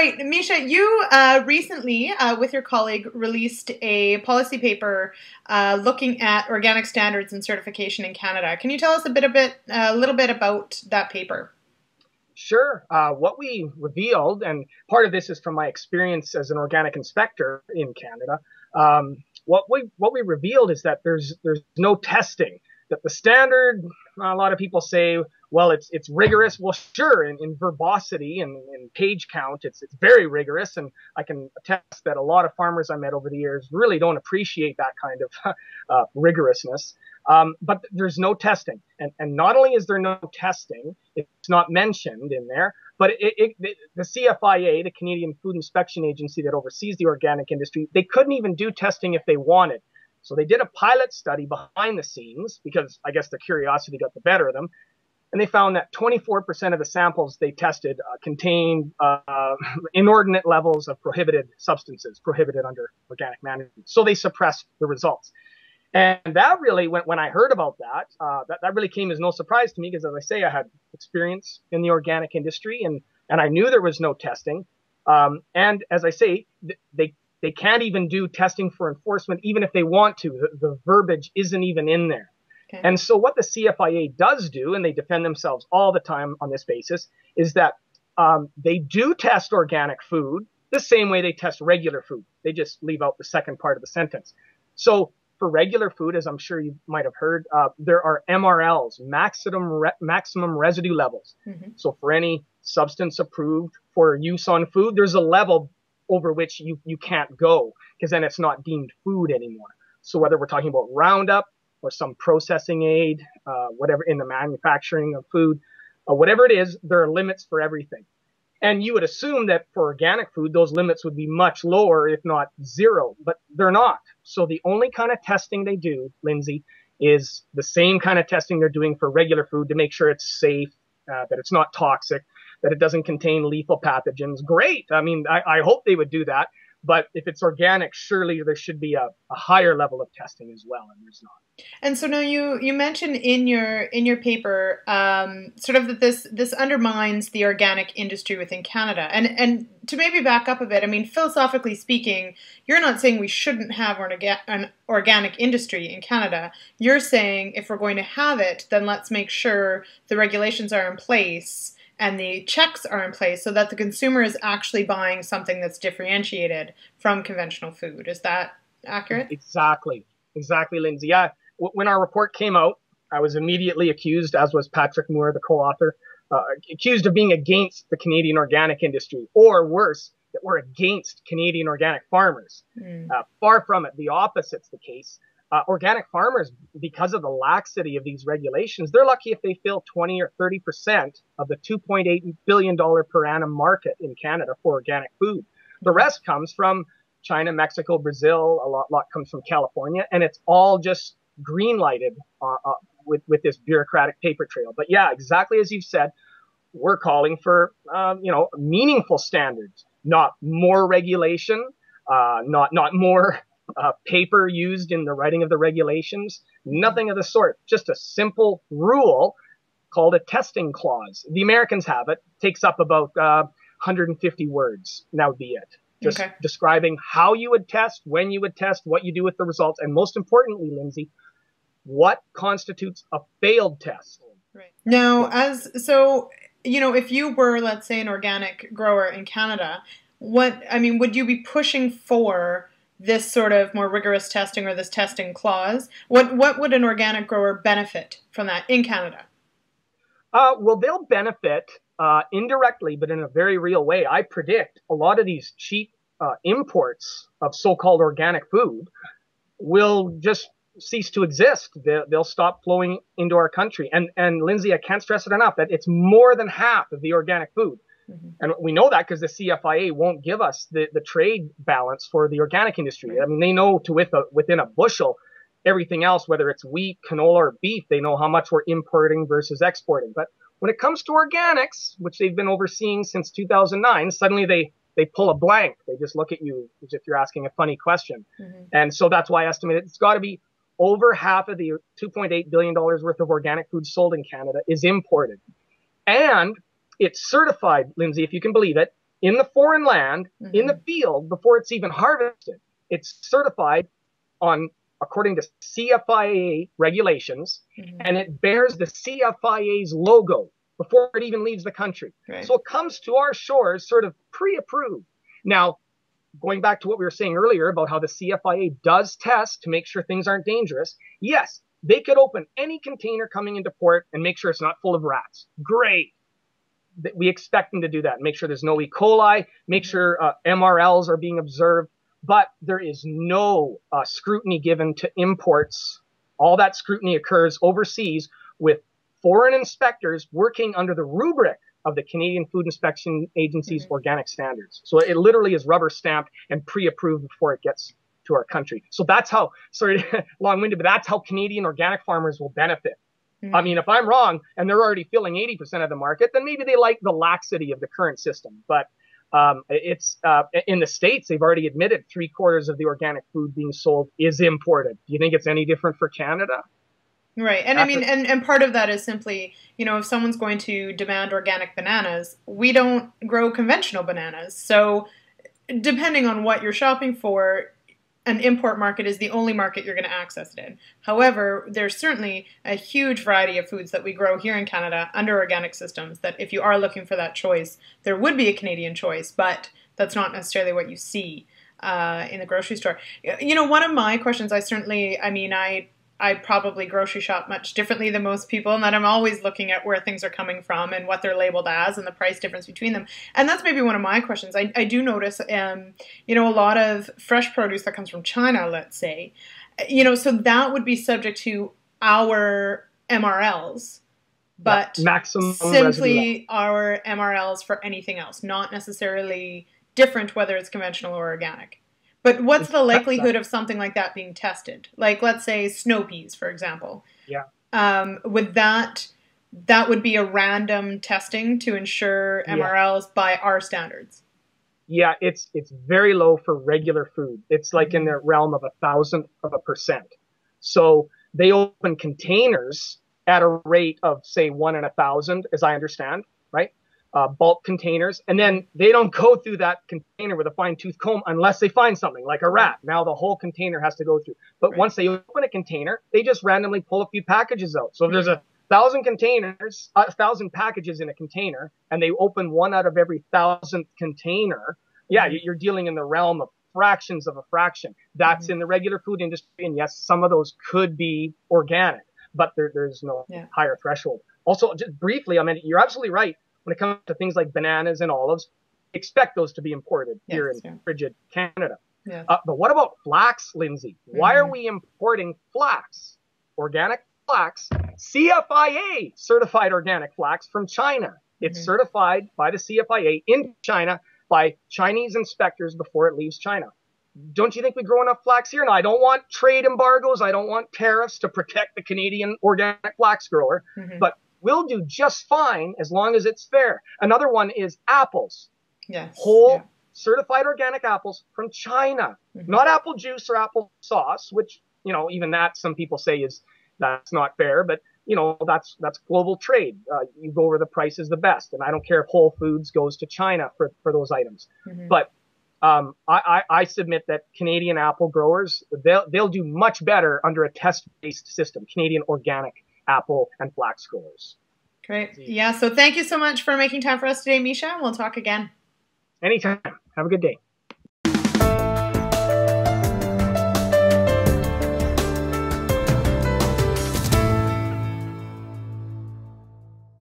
right, Mischa, you recently, with your colleague, released a policy paper looking at organic standards and certification in Canada. Can you tell us a little bit about that paper? Sure. What we revealed, and part of this is from my experience as an organic inspector in Canada, what we revealed is that there's no testing. That the standard, a lot of people say, well, it's rigorous. Well, sure, in verbosity and in page count, it's very rigorous, and I can attest that a lot of farmers I met over the years really don't appreciate that kind of rigorousness. But there's no testing, and not only is there no testing, it's not mentioned in there, but the CFIA, the Canadian Food Inspection Agency that oversees the organic industry, they couldn't even do testing if they wanted. So they did a pilot study behind the scenes because I guess the curiosity got the better of them. And they found that 24% of the samples they tested contained inordinate levels of prohibited substances, prohibited under organic management. So they suppressed the results. And that really, when I heard about that really came as no surprise to me because, as I say, I had experience in the organic industry and I knew there was no testing. And as I say, they can't even do testing for enforcement, even if they want to. The verbiage isn't even in there. Okay. And so what the CFIA does do, and they defend themselves all the time on this basis, is that they do test organic food the same way they test regular food. They just leave out the second part of the sentence. So for regular food, as I'm sure you might have heard, there are MRLs, maximum residue levels. Mm-hmm. So for any substance approved for use on food, there's a level over which you can't go because then it's not deemed food anymore. So whether we're talking about Roundup or some processing aid, whatever in the manufacturing of food, whatever it is, there are limits for everything. And you would assume that for organic food, those limits would be much lower, if not zero, but they're not. So the only kind of testing they do, Lyndsey, is the same kind of testing they're doing for regular food to make sure it's safe, that it's not toxic, that it doesn't contain lethal pathogens. Great. I mean, I hope they would do that. But if it's organic, surely there should be a higher level of testing as well, and there's not. And so now you mentioned in your paper sort of that this undermines the organic industry within Canada. And to maybe back up a bit, I mean, philosophically speaking, you're not saying we shouldn't have an organic industry in Canada. You're saying if we're going to have it, then let's make sure the regulations are in place and the checks are in place so that the consumer is actually buying something that's differentiated from conventional food. Is that accurate? Exactly, Lyndsey. Yeah. When our report came out, I was immediately accused, as was Patrick Moore, the co-author, accused of being against the Canadian organic industry, or worse, that we're against Canadian organic farmers. Far from it. The opposite's the case. Organic farmers, because of the laxity of these regulations, they're lucky if they fill 20 or 30% of the $2.8 billion per annum market in Canada for organic food. The rest comes from China, Mexico, Brazil, a lot comes from California, and it's all just green lighted with this bureaucratic paper trail. But yeah, exactly as you've said, we're calling for meaningful standards, not more regulation, not more paper used in the writing of the regulations, nothing of the sort. Just a simple rule called a testing clause. The Americans have it. Takes up about 150 words, and that would be it. Just describing how you would test, when you would test, what you do with the results, and most importantly, Lyndsey, what constitutes a failed test. Right. Now, if you were, let's say, an organic grower in Canada, would you be pushing for this sort of more rigorous testing or this testing clause? What would an organic grower benefit from that in Canada? Well, they'll benefit indirectly, but in a very real way. I predict a lot of these cheap imports of so-called organic food will just cease to exist. They'll stop flowing into our country. And Lyndsey, I can't stress it enough that it's more than half of the organic food. Mm-hmm. And we know that because the CFIA won't give us the trade balance for the organic industry. Right. I mean, they know within a bushel everything else, whether it's wheat, canola, or beef, they know how much we're importing versus exporting. But when it comes to organics, which they've been overseeing since 2009, suddenly they pull a blank. They just look at you as if you're asking a funny question. Mm-hmm. And so that's why I estimate it's got to be over half of the $2.8 billion worth of organic food sold in Canada is imported. And it's certified, Lyndsey, if you can believe it, in the foreign land, in the field, before it's even harvested. It's certified according to CFIA regulations, and it bears the CFIA's logo before it even leaves the country. Right. So it comes to our shores sort of pre-approved. Now, going back to what we were saying earlier about how the CFIA does test to make sure things aren't dangerous, yes, they could open any container coming into port and make sure it's not full of rats. Great. We expect them to do that. Make sure there's no E. coli, make sure MRLs are being observed, but there is no scrutiny given to imports. All that scrutiny occurs overseas with foreign inspectors working under the rubric of the Canadian Food Inspection Agency's organic standards. So it literally is rubber stamped and pre-approved before it gets to our country. So that's how, sorry, long-winded, but that's how Canadian organic farmers will benefit. I mean, if I'm wrong and they're already filling 80% of the market, then maybe they like the laxity of the current system. But it's in the States, they've already admitted 3/4 of the organic food being sold is imported. Do you think it's any different for Canada? Right. And I mean, and part of that is simply, you know, if someone's going to demand organic bananas, we don't grow conventional bananas. So depending on what you're shopping for, an import market is the only market you're going to access it in. However, there's certainly a huge variety of foods that we grow here in Canada under organic systems that if you are looking for that choice, there would be a Canadian choice, but that's not necessarily what you see in the grocery store. You know, one of my questions, I probably grocery shop much differently than most people, and that I'm always looking at where things are coming from and what they're labeled as and the price difference between them. And that's maybe one of my questions. I do notice, you know, a lot of fresh produce that comes from China, let's say, you know, so that would be subject to our MRLs, but maximum simply our MRLs for anything else, not necessarily different whether it's conventional or organic. But what's the likelihood of something like that being tested? Like, let's say snow peas, for example. Yeah. Would that would be a random testing to ensure MRLs by our standards? Yeah, it's very low for regular food. It's like in the realm of 0.001%. So they open containers at a rate of, say, 1 in 1,000, as I understand, right? Bulk containers, and then they don't go through that container with a fine-tooth comb unless they find something like a rat. Now the whole container has to go through. But once they open a container, they just randomly pull a few packages out. So if there's 1,000 containers, 1,000 packages in a container, and they open one out of every 1,000th container, yeah, you're dealing in the realm of fractions of a fraction. That's in the regular food industry, and yes, some of those could be organic, but there's no higher threshold. Also, just briefly, I mean, you're absolutely right. When it comes to things like bananas and olives, expect those to be imported here in frigid Canada. Yeah. But what about flax, Lyndsey? Why are we importing flax, organic flax, CFIA certified organic flax from China? It's certified by the CFIA in China by Chinese inspectors before it leaves China. Don't you think we grow enough flax here? Now, I don't want trade embargoes. I don't want tariffs to protect the Canadian organic flax grower, but we'll do just fine as long as it's fair. Another one is apples. Yes. Whole certified organic apples from China. Not apple juice or apple sauce, which, you know, even that some people say that's not fair, but you know, that's global trade. You go where the price is the best. And I don't care if Whole Foods goes to China for those items. But I submit that Canadian apple growers, they'll do much better under a test-based system, Canadian organic apple and flax growers. Great. Yeah, so thank you so much for making time for us today, Mischa. We'll talk again. Anytime. Have a good day.